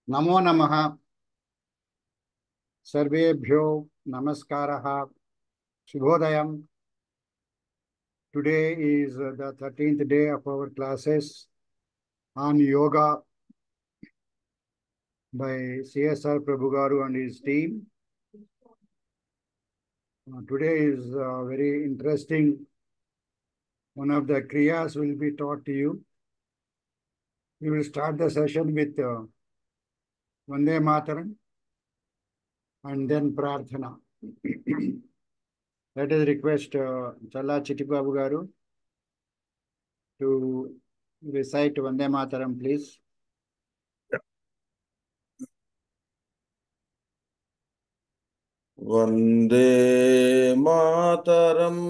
नमो नमः सर्वेभ्यो नमस्कारः शुभोदयम्. Today is the 13th day of our classes on yoga by CSR Prabhugaru and his team. Today is very interesting. One of the kriyas will be taught to you. We will start the session with Vande Mataram and then Prarthana. Let us request Challa Chittibabu Garu to recite Vande Mataram, please. Vande Mataram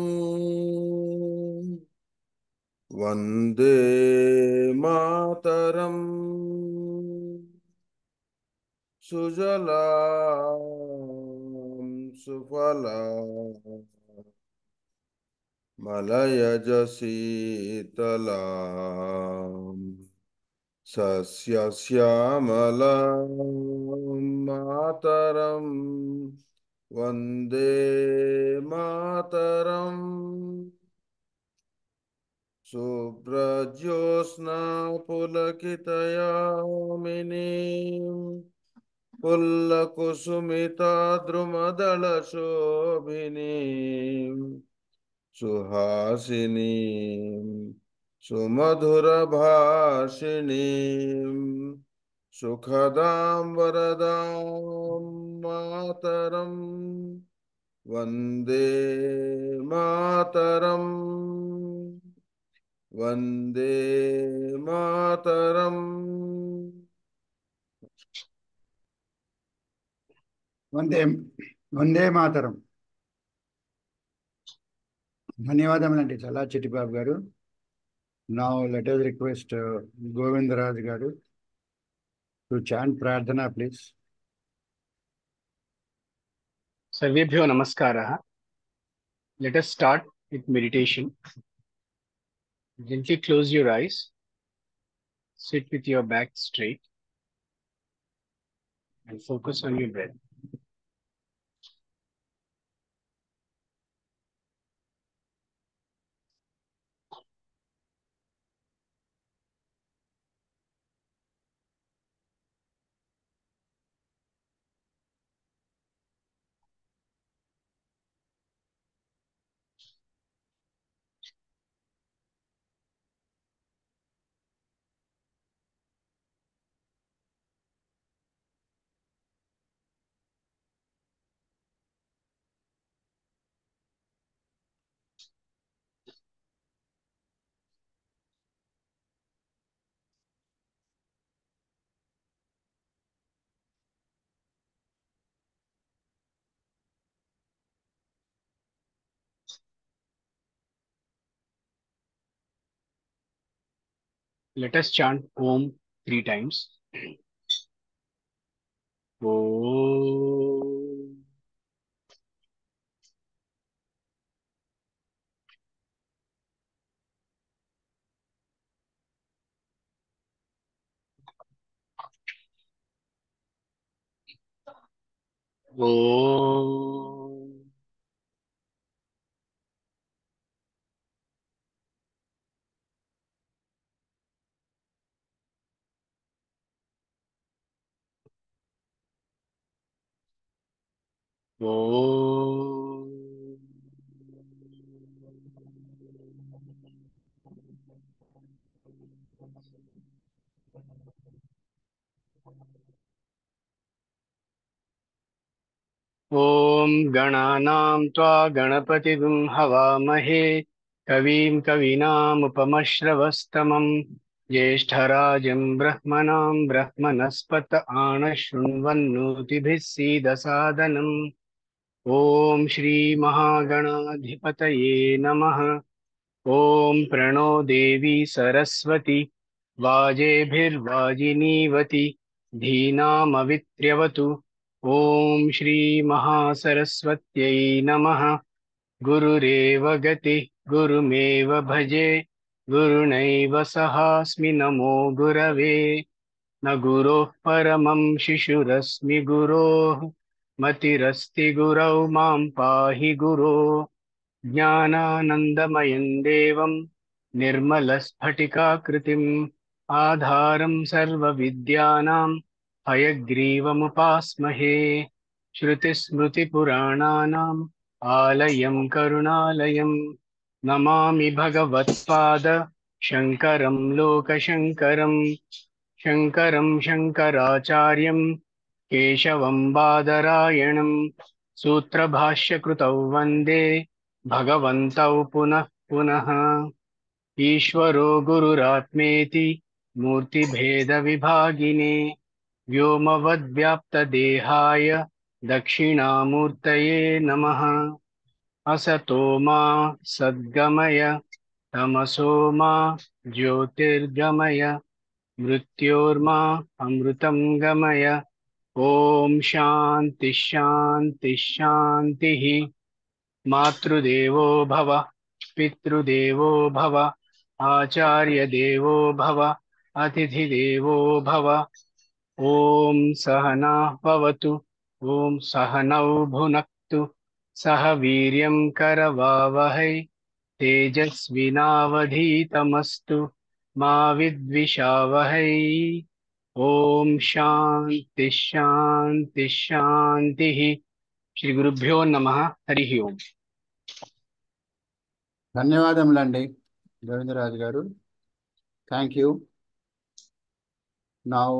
Vande Mataram सुजलां सुफलां मलयज शीतलां सस्यश्यामलां मातरम् वन्दे मातरम् शुभ्रज्योत्स्ना पुलकितयामिनीं पुल्लकुसुमिता द्रुमदलशोभिनीं सुहासिनीं सुमधुरभाषिणीं सुखदां वरदां मातरम् वन्दे मातरम् वन्दे मातरम् వందే మాతరం. ధన్యవాదములండి చల్లా చిట్టిబాబు గారు. Now let us request Govindaraju గారు to chant ప్రార్థన please. Sarvebhyo Namaskaraha. Let us start with meditation. Gently close your eyes. Sit with your back straight and focus on your breath. Let us chant Om 3 times. Om. Om. Om. ॐ गणानां त्वा गणपतिगुं हवामहे कवीं कवीनामुपमश्रवस्तमं ज्येष्ठराजं ब्रह्मणां ब्रह्मणस्पत आनशृण्वन्नोतिभिः सीदसादनम् ॐ श्रीमहागणाधिपतये नमः। ॐ प्रणो देवी सरस्वती वाजेभिर्वाजिनीवती धीनामवित्र्यवतु। ॐ श्रीमहासरस्वत्यै नमः। गुरुरेव गतिः गुरुमेव भजे गुरुणैव सहास्मि नमो गुरवे। न गुरोः परमं शिशुरस्मि गुरोः मतिरस्ति गुरौ मां पाहि गुरो ज्ञानानन्दमयं देवं निर्मलस्फटिकाकृतिम् आधारं सर्वविद्यानां हयग्रीवमुपास्महे श्रुतिस्मृतिपुराणानाम् आलयं करुणालयं नमामि भगवत्पाद शङ्करं लोकशङ्करम् शङ्करं शङ्कराचार्यं केशवं बादरायणं सूत्रभाष्यकृतौ वन्दे भगवन्तौ पुनः पुनः ईश्वरो गुरुरात्मेति मूर्तिभेदविभागिने व्योमवद्व्याप्तदेहाय दक्षिणामूर्तये नमः असतो मा सद्गमय तमसो मा ज्योतिर्गमय मृत्योर्मा अमृतं गमय ॐ शान्ति शान्ति शान्तिः मातृदेवो भव पितृदेवो भव आचार्यदेवो भव अतिथिदेवो भव ॐ सहना भवतु ॐ सहनौ भुनक्तु सह वीर्यं करवावहै तेजस्विनावधीतमस्तु मा विद्विषावहै ॐ शान्ति शान्ति शान्तिः श्री गुरुभ्यो नमः हरिः ओम् ధన్యవాదములండి Govindaraju garu. Thank you. Now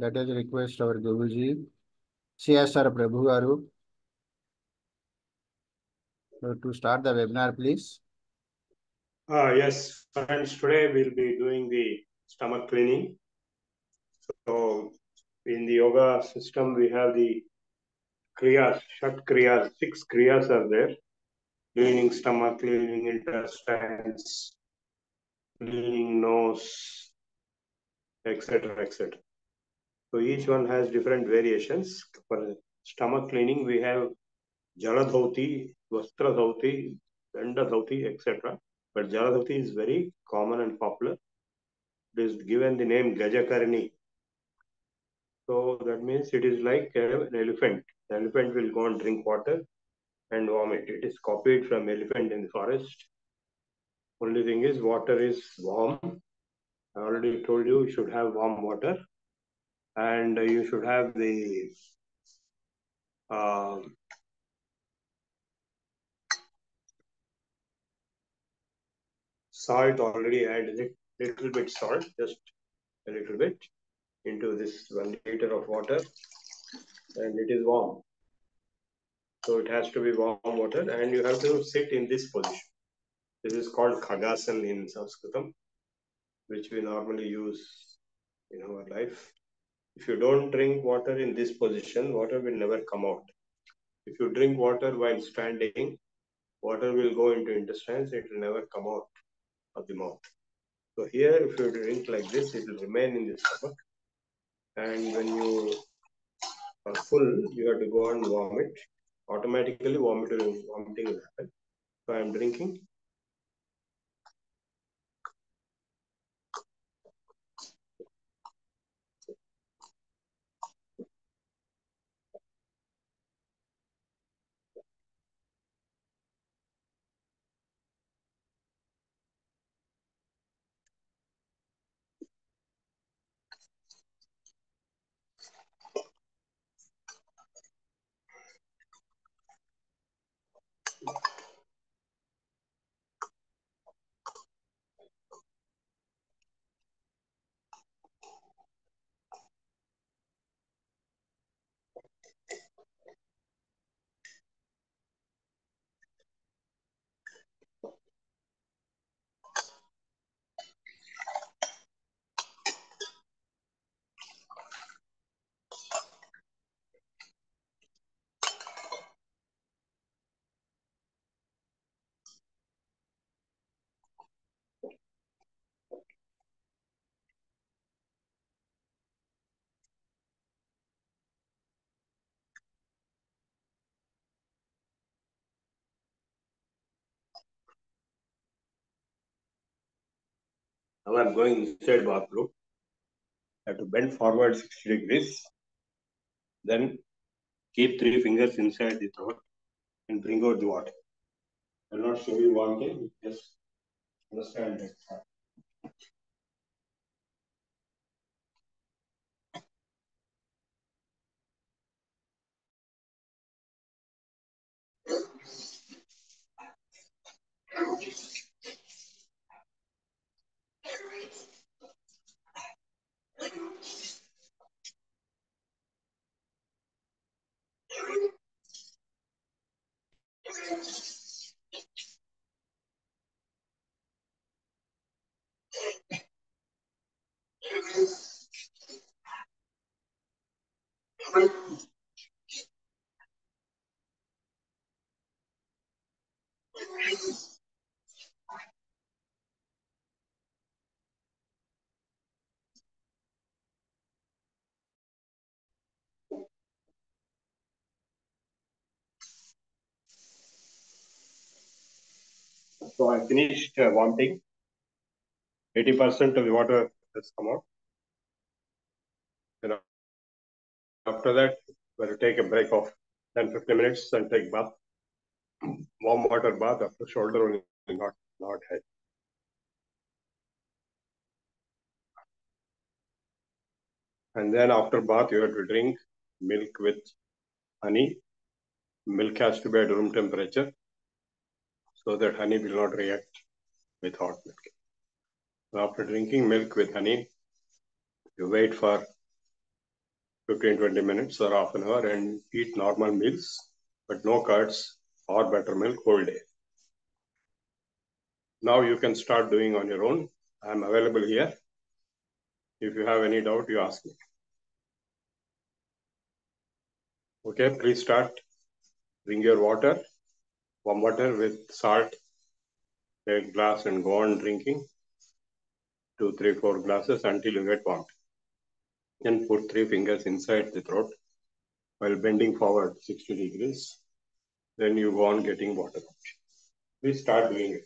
let us request our Guruji CSR Prabhu garu to start the webinar please. Yes, friends, today we'll be doing the stomach cleaning. So in the yoga system, we have the kriyas, shat kriyas, 6 kriyas are there. Cleaning stomach, cleaning intestines, cleaning nose, etc., etc. So each one has different variations. For stomach cleaning, we have Jaladhauti, Vastradhauti, Dandadhauti, etc. But Jaladhauti is very common and popular. It is given the name Gajakarni. So that means it is like an elephant. The elephant will go and drink water and vomit. It is copied from elephant in the forest. Only thing is water is warm. I already told you you should have warm water, and you should have the salt already added, little bit salt, just a little bit into this 1 liter of water, and it is warm. So it has to be warm water, and you have to sit in this position. This is called Khagasana in Sanskritam, which we normally use in our life. If you don't drink water in this position, water will never come out. If you drink water while standing, water will go into intestines, it will never come out of the mouth. So here, if you drink like this, it will remain in the stomach. And when you are full, you have to go and vomit. Automatically, vomiting will happen. So I am drinking. Now I'm going inside bathroom. have to bend forward 60 degrees. Then keep 3 fingers inside the throat and bring out the water. I'll not show you one thing, just understand that. So I finished vomiting. 80% of the water has come out. And after that, we'll take a break of 10-15 minutes and take bath. Warm water bath after shoulder only, not head. And then after bath, you have to drink milk with honey. Milk has to be at room temperature so that honey will not react with hot milk. After drinking milk with honey, you wait for 15-20 minutes or half an hour and eat normal meals, but no curds or buttermilk whole day. Now you can start doing on your own. I'm available here. If you have any doubt, you ask me. Okay, please start. Bring your water, warm water with salt, take a glass and go on drinking 2, 3, 4 glasses until you get warm. Then put 3 fingers inside the throat while bending forward 60 degrees. Then you go on getting water. Please start doing it.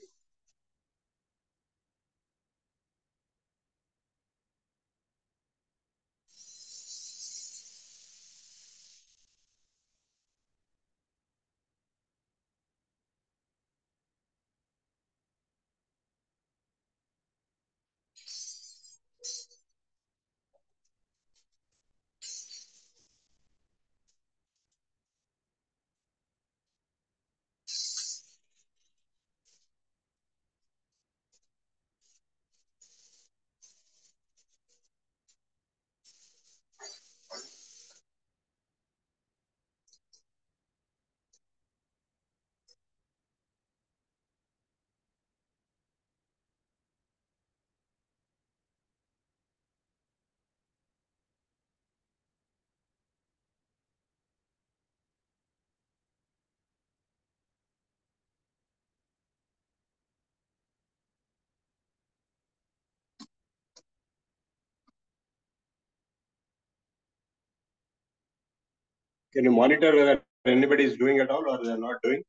Can you monitor whether anybody is doing at all or they are not doing?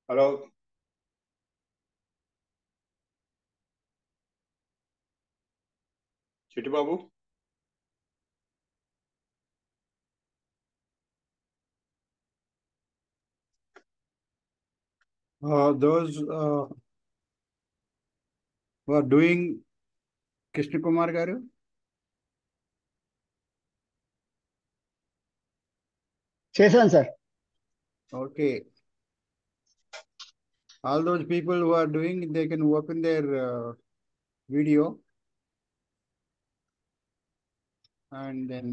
Hello? Chitty Babu? Those who are doing, Krishna Kumar Garu? చేశాను sir. Okay. All those people who are doing, they can open their video and then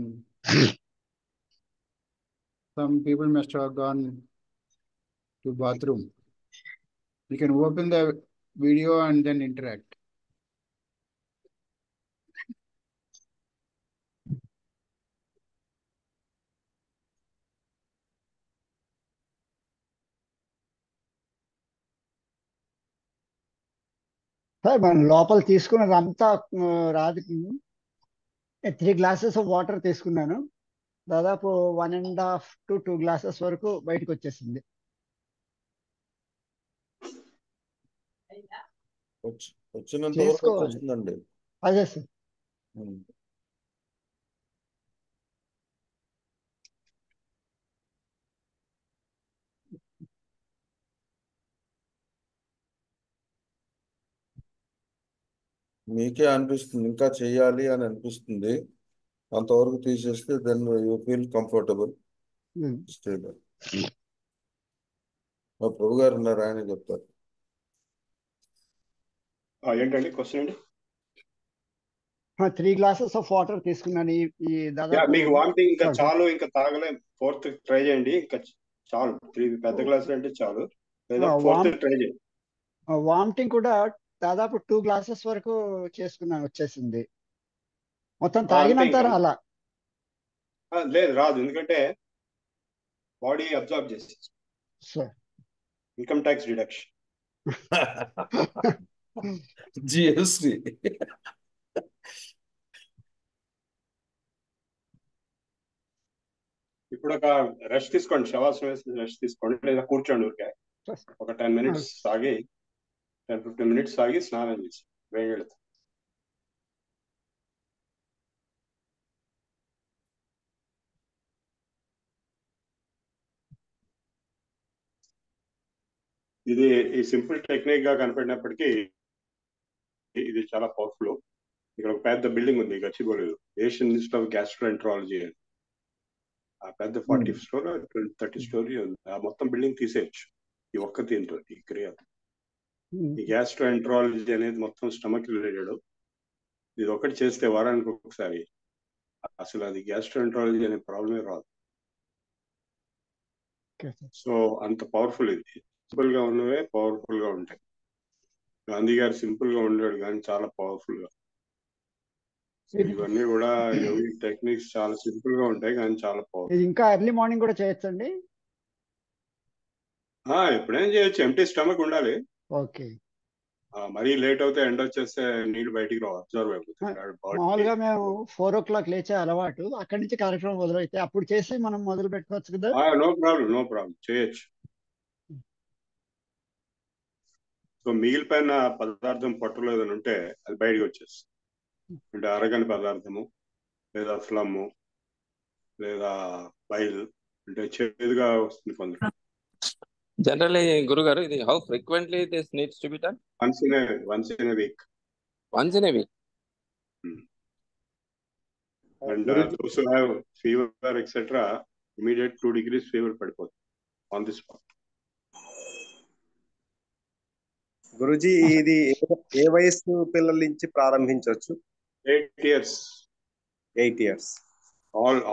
some people must have gone to bathroom. You can open the video and then interact. Sir మనం లోపల తీసుకున్నదంతా రాదు. 3 glasses of water తీసుకున్నాను. దాదాపు 1.5 to 2 glasses వరకు బయటకు వచ్చేసింది. వచ్చినంత వరకు చేసుకోవాలి. వచ్చిందండి. అదే సార్. మీకే అనిపిస్తుంది ఇంకా చెయ్యాలి అని అనిపిస్తుంది. అంతవరకు తీసేస్తే then you feel comfortable stable. మా ప్రభు గారు ఉన్నారు, ఆయన చెప్తారు. ఏంటండి క్వశ్చన్ అండి? 3 glasses ఆఫ్ వాటర్ తీసుకున్నాను. ఈ దాదాపు మీకు వామిటింగ్ ఇంకా చాలు, ఇంకా తాగలే. 4th ట్రై చేయండి, ఇంకా చాలు. 3 పెద్ద గ్లాసులు అంటే చాలు, లేదా 4th ట్రై చేయండి. వామిటింగ్ కూడా దాదాపు 2 glasses వరకు చేసుకున్నాను, వచ్చేసింది. మొత్తం తాగినంత రాలా? లేదు, రాదు. ఎందుకంటే బాడీ అబ్జార్బ్ చేసేది. Sir income tax deduction. GST. ఇప్పుడు ఒక రెస్ట్ తీసుకోండి, శవాసనం వేసి రెస్ట్ తీసుకోండి, లేదా కూర్చోండి ఊరికే. ఒక 10 minutes ఆగి, 10-15 minutes ఆగి స్నానం చేసి వేడి. ఇది ఈ సింపుల్ టెక్నిక్ గా కనపడినప్పటికీ ఇది చాలా పవర్ఫుల్. ఇక్కడ ఒక పెద్ద బిల్డింగ్ ఉంది గచ్చిబౌలిలో, ఏషియన్ ఇన్స్టిట్యూట్ ఆఫ్ గ్యాస్ట్రోఎంట్రాలజీ అని. ఆ పెద్ద 40 story 30 story ఉంది. ఆ మొత్తం బిల్డింగ్ తీసేయచ్చు ఈ ఒక్క దీంతో, ఈ క్రియ. ఈ గ్యాస్ట్రోఎంట్రాలజీ అనేది మొత్తం స్టమక్ రిలేటెడ్. ఇది ఒకటి చేస్తే వారానికి ఒకసారి అసలు అది గ్యాస్ట్రోఎంట్రాలజీ అనే ప్రాబ్లమే రాదు. సో అంత పవర్ఫుల్ ఇది. సింపుల్ గా ఉన్నవే పవర్ఫుల్ గా ఉంటాయి. గాంధీ గారు సింపుల్ గా ఉండేవాడు కానీ చాలా పవర్ఫుల్ గా. ఇవన్నీ కూడా యోగిక్ టెక్నిక్స్ చాలా సింపుల్ గా ఉంటాయి కానీ చాలా పవర్ఫుల్. ఇంకా ఎర్లీ మార్నింగ్ కూడా చేయొచ్చండి? ఎప్పుడైనా చేయొచ్చు, ఎంటీ స్టమక్ ఉండాలి. ఓకే. మరీ లేట్ అవుతే ఎండ వచ్చేస్తే నీళ్ళు బయటికి రావు, అబ్జర్వ్ అయిపోతుంది. మామూలుగా మేము 4 o'clock లేచే అలవాటు, అక్కడి నుంచి కార్యక్రమం మొదలైతే అప్పుడు చేసి మనం మొదలు పెట్టుకోవచ్చు కదా? నో ప్రాబ్లం చేయొచ్చు. సో మిగిలిపోయిన పదార్థం పొట్టలో ఏదైనా ఉంటే అది బయటకు వచ్చేస్తుంది. అంటే అరగని పదార్థము, లేదా ఫ్లమ్, లేదా బైల్, అంటే చేదుగా వస్తుంది కొందరు. Generally, Guru Garu, how frequently this needs to be done? Once in a week. Once in a week. And those who have fever, etc., immediate 2 degrees fever padipodu on the spot. Guruji, ఇది ఏ వయసు పిల్లల నుంచి ప్రారంభించవచ్చు? 8 years. 8 years.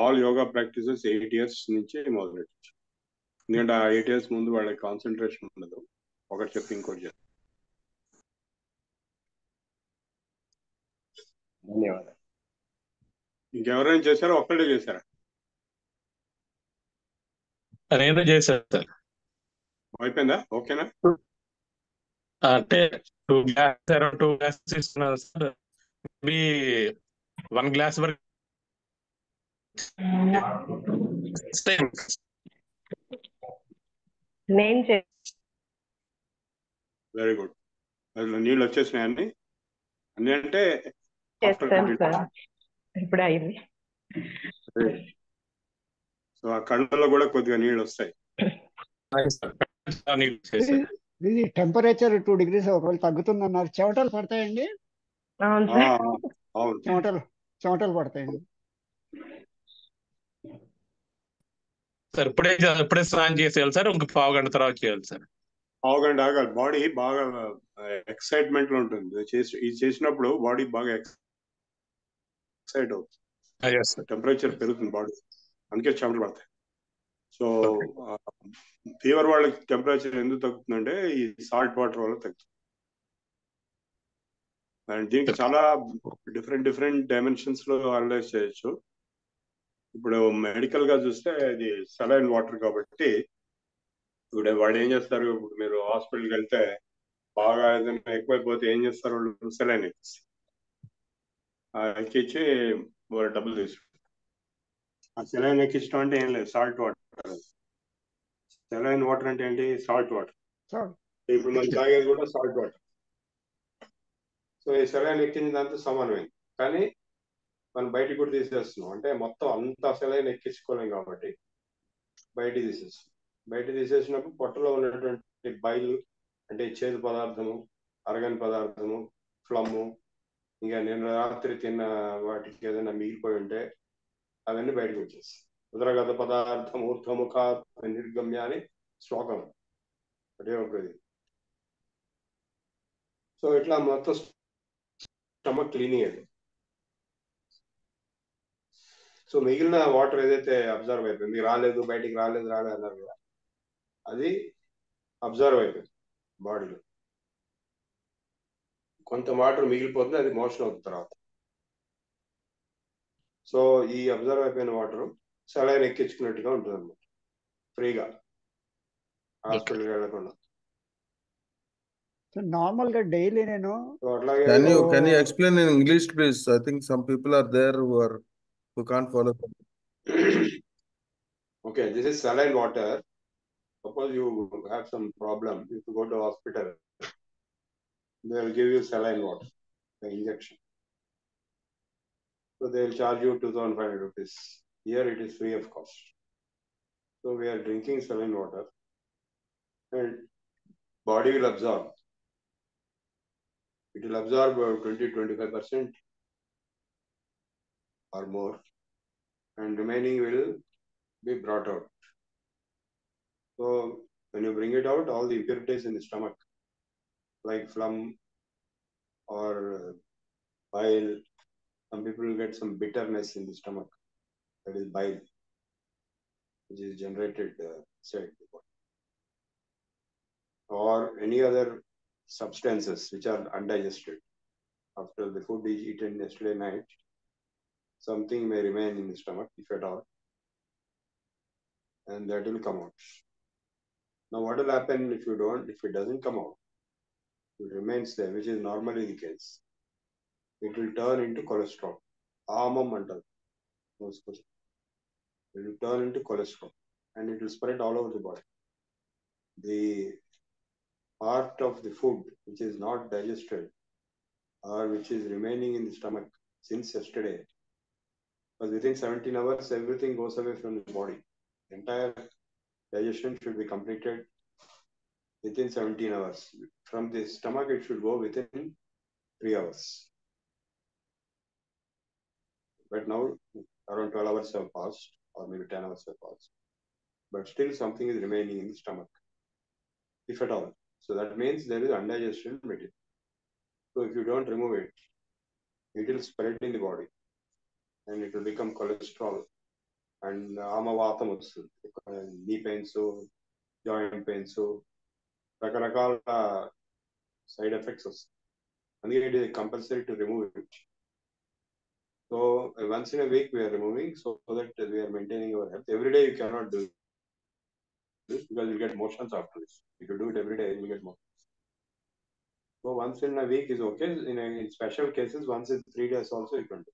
All yoga practices 8 years నుంచి మొదలెట్టచ్చు. ఎందుకంటే ఆ 8 years ముందు వాళ్ళకి కాన్సన్ట్రేషన్ ఉండదు, ఒకటి చెప్పి ఇంకోటి చెప్పి. ధన్యవాదాలు. ఇంకెవరైనా చేశారా? ఒక్కడే చేశారా? నేను చేశాను సార్. అయిపోయిందా? ఓకేనా? అంటే 2 glasses ఇస్తున్నాను సార్. మేబీ 1 glass వరకు. Very good. అందులో నీళ్ళు వచ్చేసినాయి అన్ని అంటే ఇప్పుడే అయింది. సో ఆ కళ్ళలో కూడా కొద్దిగా నీళ్ళు వస్తాయి. ఇది టెంపరేచర్ 2 degrees ఒకవేళ తగ్గుతుందన్నారు, చెమటలు పడతాయండి? అవును, చెమటలు పడతాయండి సార్. ఇప్పుడే స్నానం చేసేయాలి సార్, ఇంక 1/2 గంట తర్వాత చేయాలి సార్. 1/2 గంట ఆగాలి. బాడీ బాగా ఎక్సైట్మెంట్ లో ఉంటుంది. ఇది చేసినప్పుడు బాడీ బాగా ఎక్సైట్ అవుతుంది, టెంపరేచర్ పెరుగుతుంది బాడీ, అందుకే చెమటలు పడతాయి. సో ఫీవర్ వాళ్ళకి టెంపరేచర్ ఎందుకు తగ్గుతుందంటే ఈ సాల్ట్ వాటర్ వల్ల తగ్గుతుంది. అండ్ దీనికి చాలా డిఫరెంట్ డైమెన్షన్స్ లో అనలైజ్ చేయొచ్చు. ఇప్పుడు మెడికల్ గా చూస్తే ఇది సెలైన్ వాటర్ కాబట్టి, ఇప్పుడు వాళ్ళు ఏం చేస్తారు, ఇప్పుడు మీరు హాస్పిటల్కి వెళ్తే బాగా ఏదైనా ఎక్కువైపోతే ఏం చేస్తారు వాళ్ళు, సెలైన్ ఎక్కిస్తారు. ఎక్కించి డబ్బులు తీసుకుంటాం. ఆ సెలైన్ ఎక్కించడం అంటే ఏం లేదు, సాల్ట్ వాటర్. సెలైన్ వాటర్ అంటే ఏంటి? Salt water. ఇప్పుడు మనం తాగేది కూడా సాల్ట్ వాటర్. సో ఈ సెలైన్ ఎక్కించిన దాంతో సమానమైంది. కానీ మనం బయటికి కూడా తీసేస్తున్నాం, అంటే మొత్తం అంత సెలైన్ ఎక్కించుకోలేం కాబట్టి బయటికి తీసేస్తున్నాం. బయట తీసేసినప్పుడు పొట్టలో ఉన్నటువంటి బైలు, అంటే చేదు పదార్థము, అరగని పదార్థము, ఫ్లమ్ము, ఇంకా నేను రాత్రి తిన్న వాటికి ఏదైనా మిగిలిపోయి ఉంటే అవన్నీ బయటకు వచ్చేస్తాయి. ఉదరగత పదార్థం ఊర్ధ్వముఖ నిర్గమ్య అని శ్లోకం, అదే ఒకటి. సో ఇట్లా మొత్తం స్టమక్ క్లీనింగ్ అది. సో మిగిలిన వాటర్ ఏదైతే అబ్జర్వ్ అయిపోయింది, రాలేదు బయటికి రాలేదు అన్నారు కదా, అది అబ్జర్వ్ అయిపోయింది బాడీలో. కొంత వాటర్ మిగిలిపోతుంది, అది మోషన్ అవుతుంది తర్వాత. సో ఈ అబ్జర్వ్ అయిపోయిన వాటర్ సెలైన్ ఎక్కించుకున్నట్టుగా ఉంటుంది అన్నమాట, ఫ్రీగా, హాస్పిటల్కి వెళ్ళకుండా. నార్మల్ గా డైలీ నేను సో అట్లాగే Can you explain in English, please? I think some people are there who can't follow. Okay, this is saline water. Suppose you have some problem, if you go to hospital, they will give you saline water, the injection. So they will charge you 2,500 rupees. Here it is free of cost. So we are drinking saline water, and body will absorb. It will absorb 20-25% or more, and remaining will be brought out. So when you bring it out, all the impurities in the stomach, like phlegm or bile, some people will get some bitterness in the stomach, that is bile, which is generated inside the body, or any other substances which are undigested. After the food is eaten yesterday night, something may remain in the stomach, if at all, and that will come out. Now what will happen if it doesn't come out? It remains there, which is normally the case. It will turn into cholesterol. Amam antaru. It will turn into cholesterol, and it will spread all over the body. The part of the food which is not digested or which is remaining in the stomach since yesterday, because within 17 hours everything goes away from the body. The entire digestion should be completed within 17 hours. From the stomach it should go within 3 hours. But now around 12 hours have passed, or maybe 10 hours have passed, but still something is remaining in the stomach, if at all. So that means there is undigested material. So if you don't remove it, it will spread in the body, and it will become cholesterol, and amavatam vasthundi, knee pains, joint pains, రకరకాల side effects వస్తాయి. అందుకే it is compulsory to remove it. So once in a week we are removing, so that we are maintaining our health. Every day you cannot do this, because you get motions after this. If you do it every day, you will get motions. So once in a week is okay. In special cases, once in 3 days also you can do.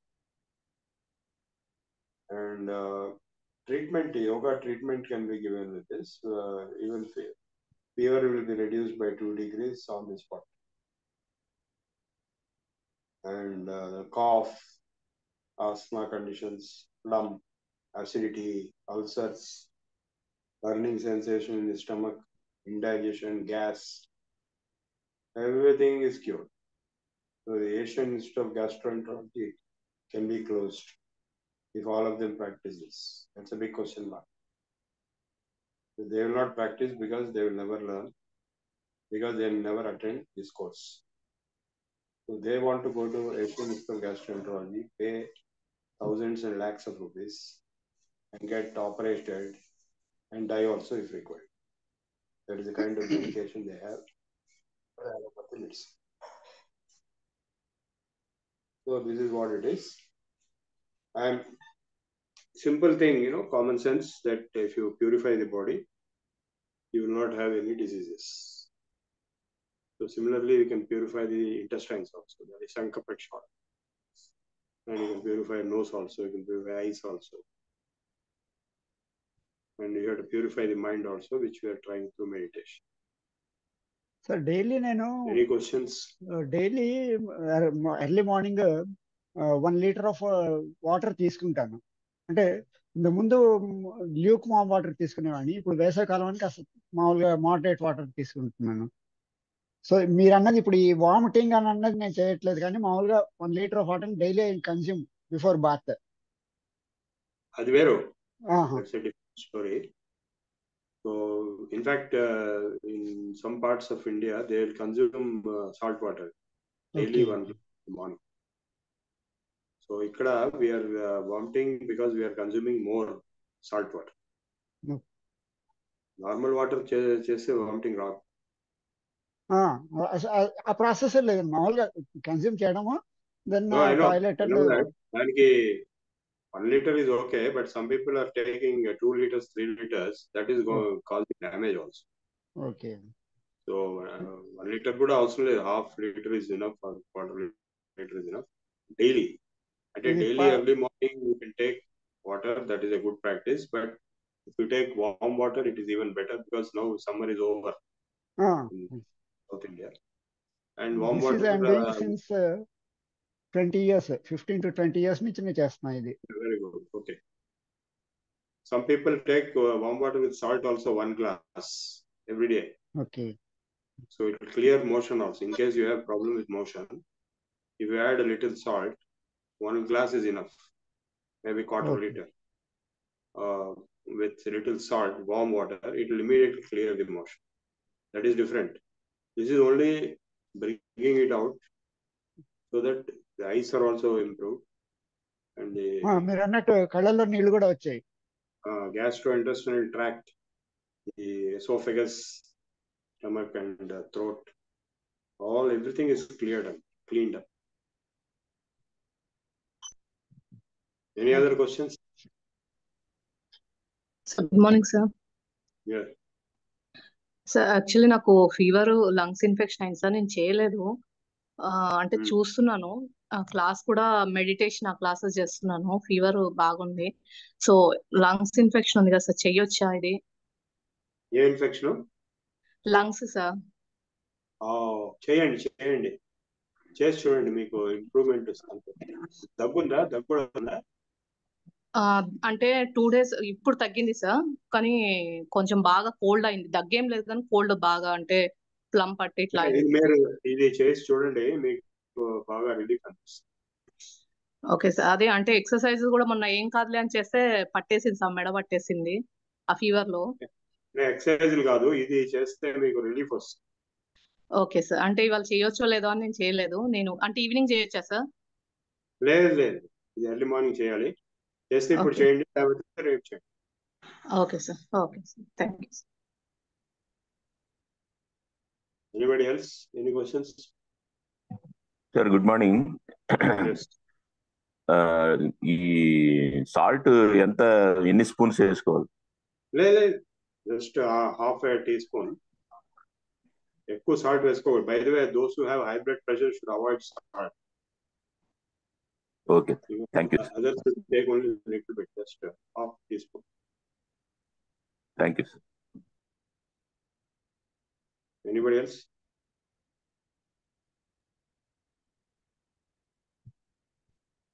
And treatment, yoga treatment can be given with this. Even fever will be reduced by 2 degrees on the spot. And cough, asthma conditions, phlegm, acidity, ulcers, burning sensation in the stomach, indigestion, gas, everything is cured. So the Asian Institute of Gastroenterology can be closed if all of them practice this. That's a big question mark. So they will not practice because they will never learn, because they will never attend this course. So they want to go to Asian Institute of Gastroenterology, pay thousands and lakhs of rupees, and get operated and die also if required. That is the kind of dedication they have. So this is what it is. And simple thing, common sense, that if you purify the body, you will not have any diseases. So similarly, we can purify the intestines also. That is Shankha Prakshana. And you can purify nose also, you can purify eyes also. And you have to purify the mind also, which we are trying through meditation. Sir daily నేను Any questions? Daily early morning 1 litre of water తీసుకుంటాను. అంటే ముందు Luke warm water తీసుకునేవాడిని, ఇప్పుడు వేసవికాలానికి అసలు మామూలుగా moderate water తీసుకుంటున్నాను. So మీరు అన్నది ఇప్పుడు ఈ వామిటింగ్ అని అన్నది నేను చేయట్లేదు, కానీ మామూలుగా 1 litre of water daily consume before bath. అది వేరు. That's a different story. So, in fact, in some parts of India, they will consume salt water daily, 1 in the morning. So, ikkada we are vomiting because we are consuming more salt water. Normal water chese vomiting రాదు. ఆ process లేదు, మామూలుగా consume చేయడము, then toilet. దానికి 1 liter is okay, but some people are taking 2 liters, 3 liters. That is causing damage also. Okay. So 1 liter kuda avasam ledhu. Half liter is enough, or quarter liter is enough daily. At a daily early morning you can take water. That is a good practice. But if you take warm water, it is even better, because now summer is over in South India. And warm This water is I'm doing since 20 years, 15 to 20 years నుంచి నేను చేస్తున్నా ఇది. Very good. Okay. Some people take warm water with salt also, 1 glass every day. Okay. So it will clear motion also. In case you have problem with motion, if you add a little salt, 1 glass is enough. Maybe quarter liter. With little salt, warm water, it will immediately clear the motion. That is different. This is only bringing it out so that the eyes are also improved. And మీరు అన్నట్టు కళ్ళల్లో నీళ్లు కూడా వచ్చాయి. Gastrointestinal tract, the esophagus, stomach and throat, everything is cleaned up. Any other questions? Good morning, sir. Yeah. Sir, actually నాకు fever, lungs infection అయింది sir. నేను చేయలేదు, అంటే చూస్తున్నాను. క్లాస్ కూడా మెడిటేషన్ ఆ క్లాసెస్ చేస్తున్నాను. ఫీవర్ బాగుంది. సో లంగ్స్ ఇన్ఫెక్షన్ ఉంది కదా సార్, చెయ్యొచ్చా ఇది? ఏ ఇన్ఫెక్షన్? Lungs sir. చేయండి చేసి చూడండి, మీకు ఇంప్రూవ్మెంట్ వస్తుంది. దగ్గుందా? దగ్గు కూడా ఉందా? అంటే 2 days ఇప్పుడు తగ్గింది సార్, కానీ కొంచెం బాగా కోల్డ్ అయింది. దగ్గేం లేదు కానీ కోల్డ్ బాగా, అంటే ప్లమ్ పట్టి ఇట్లా. మీరు ఇది చేసి చూడండి, మీకు బాగా రిలీఫ్ అనిపిస్తుంది. Okay sir. అదే అంటే ఎక్సర్సైజ్ కూడా మొన్న ఏం కాదులే అని చేస్తే పట్టేసింది సార్, మెడ పట్టేసింది ఆ ఫీవర్ లో. ఎక్సర్సైజ్ కాదు, ఇది చేస్తే మీకు రిలీఫ్ వస్తుంది. Okay sir. అంటే ఇవాళ చేయొచ్చో లేదో అని నేను చేయలేదు. నేను అంటే ఈవినింగ్ చేయొచ్చా సార్? లేదు, ఇది ఎర్లీ మార్నింగ్ చేయాలి. చేస్తే ఇప్పుడు చేయండి, లేకపోతే రేపు చేయండి. Okay sir. Thank you sir. Anybody else? Any questions? Sir, good morning. Yes. ఈ సాల్ట్ ఎన్ని స్పూన్స్ వేసుకోవాలి? లేదు, జస్ట్ half a teaspoon. ఎక్కువ సాల్ట్ వేసుకోవాలి. By the way, those who have high blood pressure should avoid salt. Okay, thank you. Others should take only a little bit, just half teaspoon. Thank you, sir. Anybody else?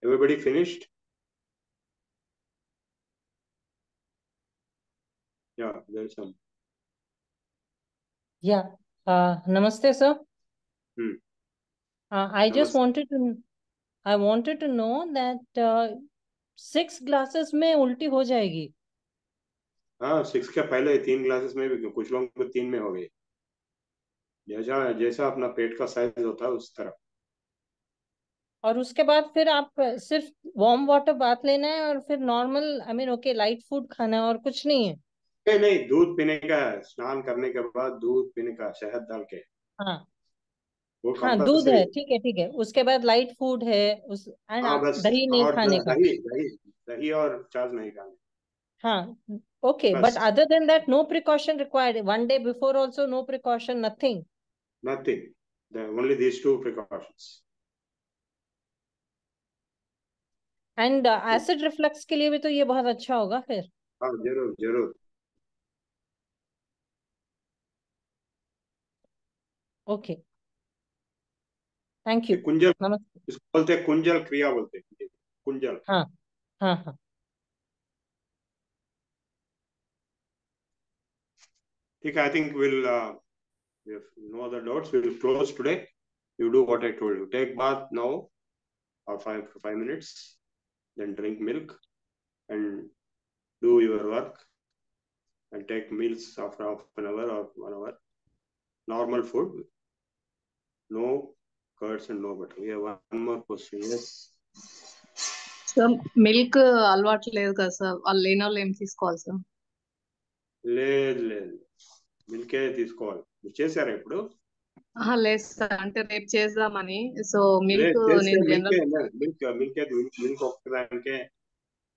Everybody finished? Yeah, there is some. Yeah. Namaste, sir. I just wanted to know that 6 glasses में उल्टी हो जाएगी? 6 के पहले 3 glasses में भी, कुछ लोगों को 3 में हो गई। जैसा अपना पेट का साइज होता है उस तरह। और उसके बाद फिर आप सिर्फ वार्म वाटर बात लेना है और फिर नॉर्मल ओके लाइट फूड खाना है और कुछ नहीं है? नहीं, दूध पीने का, स्नान करने के बाद दूध पीने का, शहद डाल के। हाँ, दूध है, ठीक है। उसके बाद लाइट फूड है, दही नहीं खाने का। दही और चावल नहीं खाने। हाँ, okay, but other than that, no precaution required. 1 day before also, no precaution, nothing. Nothing. Only these 2 precautions. And acid reflux के लिए भी तो ये बहुत अच्छा होगा फिर। हाँ जरूर जरूर। Okay, thank you. कुंजल, नमस्ते। इसको बोलते हैं कुंजल क्रिया बोलते हैं, कुंजल। हाँ हाँ हाँ। ठीक है, I think we'll if no other doubts, we will close today. You do what I told you. Take bath now or 5 minutes, then drink milk and do your work and take meals after half an hour or 1 hour. Normal food, no curds and no butter. We have one more question. Yes. Sir milk అలవాటు లేదు కదా sir, వాళ్ళు లేని వాళ్ళు ఏం తీసుకోవాలి sir? లేదు లేదు, మిల్కే తీసుకోవాలి. మీరు చేశారా ఇప్పుడు? లేదు సార్, అంటే రేపు చేద్దామని. సో లేదు, మిల్క్ చేస్తే నేను మిల్కే జనరల్ మిల్క్ ఒక్కదానికే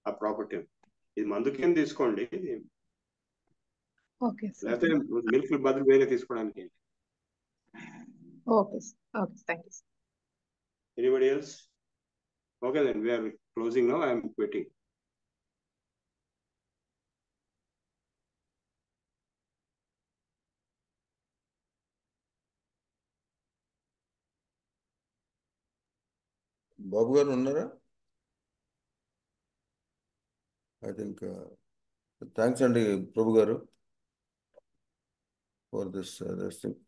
ఆ ప్రాపర్టీ. ఇది మందుకేం తీసుకోండి, ఓకే సార్. లేకపోతే మిల్క్ బదులు వేరే తీసుకోవడానికి. Okay sir, okay, thank you sir. Anybody else? Okay, then we are closing now. I am quitting. Babu garu ఉన్నారా? ఐ థింక్ థ్యాంక్స్ అండి Prabhu garu for this thing.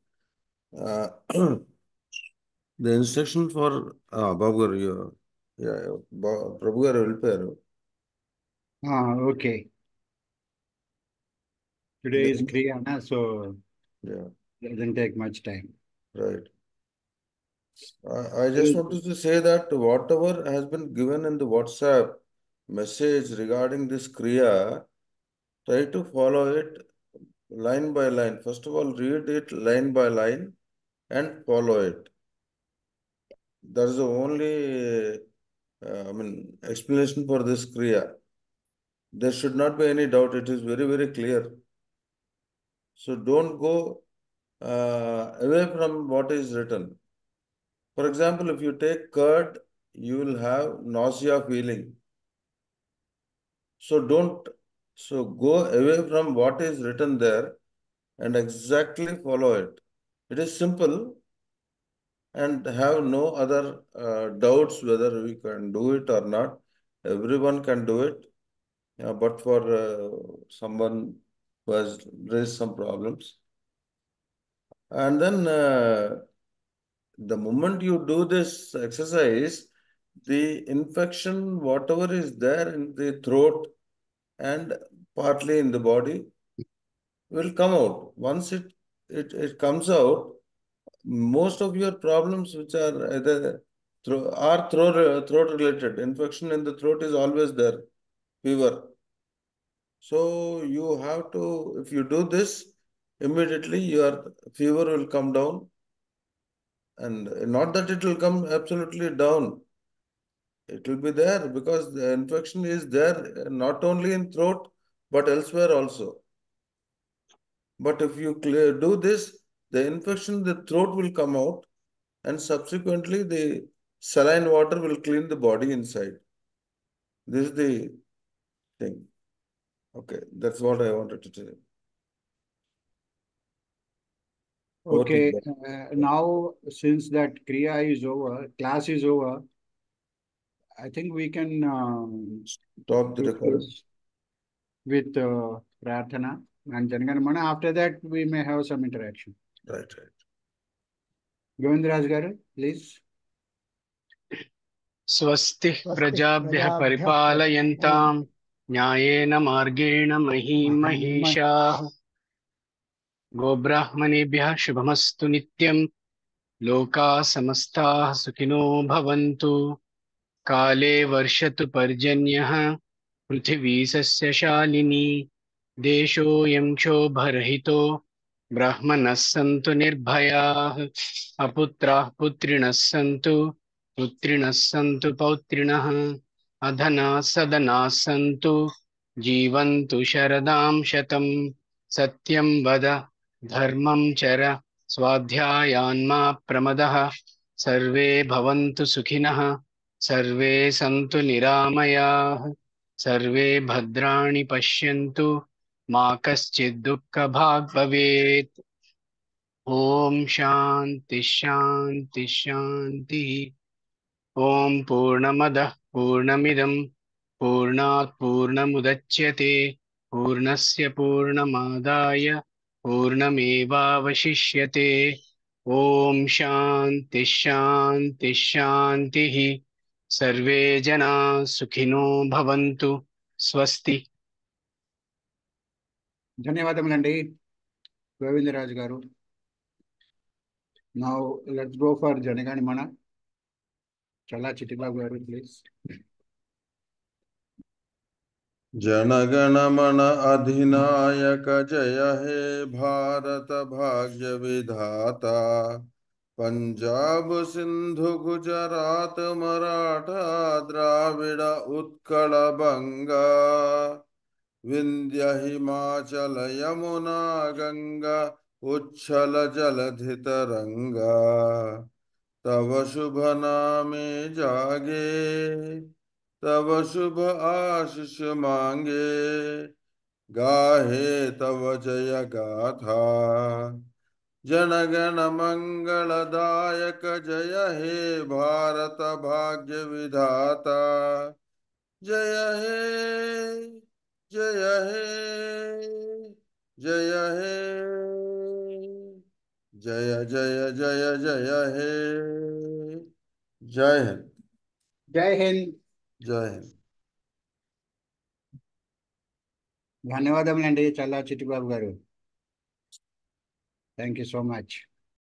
The instruction for Babu garu, Prabhu గారు వెళ్ళిపోయారు. Okay. Today is Kriya, so Yeah, doesn't take much time. right. I just wanted to say that whatever has been given in the WhatsApp message regarding this Kriya, try to follow it line by line. First of all, read it line by line and follow it. That is the only explanation for this Kriya. There should not be any doubt. It is very, very clear. So don't go away from what is written. For example, if you take curd, you will have nausea feeling. So go away from what is written there and exactly follow it. It is simple and have no other doubts whether we can do it or not. Everyone can do it, but for someone who has raised some problems. And then the moment you do this exercise, the infection, whatever is there in the throat and partly in the body, will come out. Once it comes out, most of your problems which are either throat related. Infection in the throat is always there, fever. So you have to, if you do this, immediately your fever will come down. And not that it will come absolutely down. It will be there because the infection is there not only in throat but elsewhere also. But if you do this, the infection in the throat will come out and subsequently the saline water will clean the body inside. This is the thing. Okay, that's what I wanted to say. Okay, now since that Kriya is over, class is over, I think we can Stop the recording with Prarthana and Janaganamana. After that, we may have some interaction. Right. Govindraj garu, please. स्वस्ति प्रजाभ्यः परिपालयन्तां न्यायेन मार्गेण महीं महिषाः गोब्राह्मणेभ्यः शुभमस्तु नित्यं लोकाः समस्ताः सुखिनो भवन्तु काले वर्षतु पर्जन्यः पृथिवी सस्यशालिनी देशोऽयं क्षोभरहितो ब्राह्मणः सन्तु निर्भयाः अपुत्राः पुत्रिणः सन्तु पुत्रिणः सन्तु पौत्रिणः अधनाः सदनाः सन्तु जीवन्तु शरदां शतं सत्यं वद धर्मं चर स्वाध्यायान्मा प्रमदः सर्वे भवन्तु सुखिनः सर्वे सन्तु निरामयाः सर्वे भद्राणि पश्यन्तु मा कश्चित् दुःखभाग् भवेत्। ॐ शान्ति शान्ति शान्तिः। ॐ पूर्णमदः पूर्णमिदं पूर्णात् पूर्णमुदच्यते पूर्णस्य पूर्णमादाय पूर्णमेवावशिष्यते। ॐ शान्ति शान्ति शान्तिः। सर्वे जनाः सुखिनो भवन्तु। स्वस्ति। ధన్యవాదములండి Govindaraju garu. Now let's go for Jana Gana Mana. Challa Chittibabu garu please. Jana Gana Mana अधिनायक जय हे भारत भाग्य विधाता पंजाब सिंधु गुजरात मराठा द्राविड़ उत्कल बंगा विंध्य हिमाचल यमुना गंगा उच्छल जलधि तरंगा तव शुभ नामे जागे तव शुभ आशीष मांगे गाहे तव जय गाथा जनगण मंगलदायक जय हे भारत भाग्य विधाता जय हे जय हे जय हे जय जय जय जय हे जय हिंद జై హింద్. जय हिंद। ధన్యవాదములండి చల్లా చిట్టిబాబు గారు. Thank you so much.